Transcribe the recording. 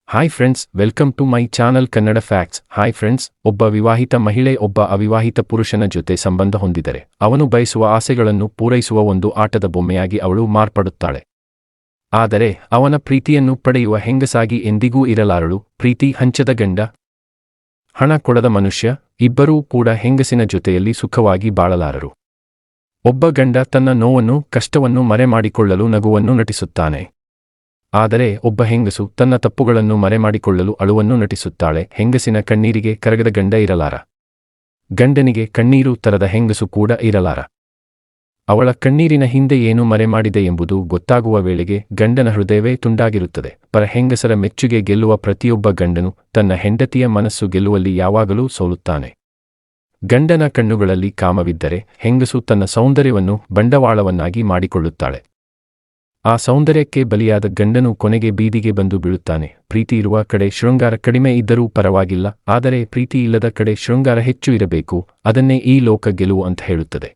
Hi friends, welcome to my channel Kannada facts. Hi friends, ಒಬ್ಬ ವಿವಾಹಿತ ಮಹಿಳೆ ಒಬ್ಬ ಅವಿವಾಹಿತ ಪುರುಷನ ಜೊತೆ ಸಂಬಂಧ ಹೊಂದಿದರೆ ಅವನು ಬಯಸುವ ಆಸೆಗಳನ್ನು ಪೂರೈಸುವ ಒಂದು ಆಟದ ಬೊಮ್ಮೆಯಾಗಿ ಅವಳು ಮಾರ್ಪಡುತ್ತಾಳೆ. ಆದರೆ ಅವನ ಪ್ರೀತಿಯನ್ನು ಪಡೆಯುವ ಹೆಂಗಸಾಗಿ ಎಂದಿಗೂ ಇರಲಾರಳು. ಪ್ರೀತಿ ಹಂಚದ ಗಂಡ, ಹಣ ಕೊಡದ ಮನುಷ್ಯ, ಇಬ್ಬರೂ ಕೂಡ ಹೆಂಗಸಿನ ಜೊತೆಯಲ್ಲಿ ಸುಖವಾಗಿ ಬಾಳಲಾರರು. ಒಬ್ಬ ಗಂಡ ತನ್ನ ನೋವನ್ನು, ಕಷ್ಟವನ್ನು ಮರೆಮಾಡಿಕೊಳ್ಳಲು ನಗುವನ್ನು ನಟಿಸುತ್ತಾನೆ. ಆದರೆ ಒಬ್ಬ ಹೆಂಗಸು ತನ್ನ ತಪ್ಪುಗಳನ್ನು ಮರೆಮಾಡಿಕೊಳ್ಳಲು ಅಳುವನ್ನು ನಟಿಸುತ್ತಾಳೆ. ಹೆಂಗಸಿನ ಕಣ್ಣೀರಿಗೆ ಕರಗದ ಗಂಡ ಇರಲಾರ. ಗಂಡನಿಗೆ ಕಣ್ಣೀರು ತರದ ಹೆಂಗಸು ಕೂಡ ಇರಲಾರ. ಅವಳ ಕಣ್ಣೀರಿನ ಹಿಂದೆ ಏನು ಮರೆಮಾಡಿದೆ ಎಂಬುದು ಗೊತ್ತಾಗುವ ವೇಳೆಗೆ ಗಂಡನ ಹೃದಯವೇ ತುಂಡಾಗಿರುತ್ತದೆ. ಪರ ಹೆಂಗಸರ ಮೆಚ್ಚುಗೆ ಗೆಲ್ಲುವ ಪ್ರತಿಯೊಬ್ಬ ಗಂಡನು ತನ್ನ ಹೆಂಡತಿಯ ಮನಸ್ಸು ಗೆಲ್ಲುವಲ್ಲಿ ಯಾವಾಗಲೂ ಸೋಲುತ್ತಾನೆ. ಗಂಡನ ಕಣ್ಣುಗಳಲ್ಲಿ ಕಾಮವಿದ್ದರೆ ಹೆಂಗಸು ತನ್ನ ಸೌಂದರ್ಯವನ್ನು ಬಂಡವಾಳವನ್ನಾಗಿ ಮಾಡಿಕೊಳ್ಳುತ್ತಾಳೆ. ಆ ಸೌಂದರ್ಯಕ್ಕೆ ಬಲಿಯಾದ ಗಂಡನು ಕೊನೆಗೆ ಬೀದಿಗೆ ಬಂದು ಬೀಳುತ್ತಾನೆ. ಪ್ರೀತಿ ಇರುವ ಕಡೆ ಶೃಂಗಾರ ಕಡಿಮೆ ಇದ್ದರೂ ಪರವಾಗಿಲ್ಲ, ಆದರೆ ಪ್ರೀತಿ ಇಲ್ಲದ ಕಡೆ ಶೃಂಗಾರ ಹೆಚ್ಚು ಇರಬೇಕು. ಅದನ್ನೇ ಈ ಲೋಕ ಗೆಲುವು ಅಂತ ಹೇಳುತ್ತದೆ.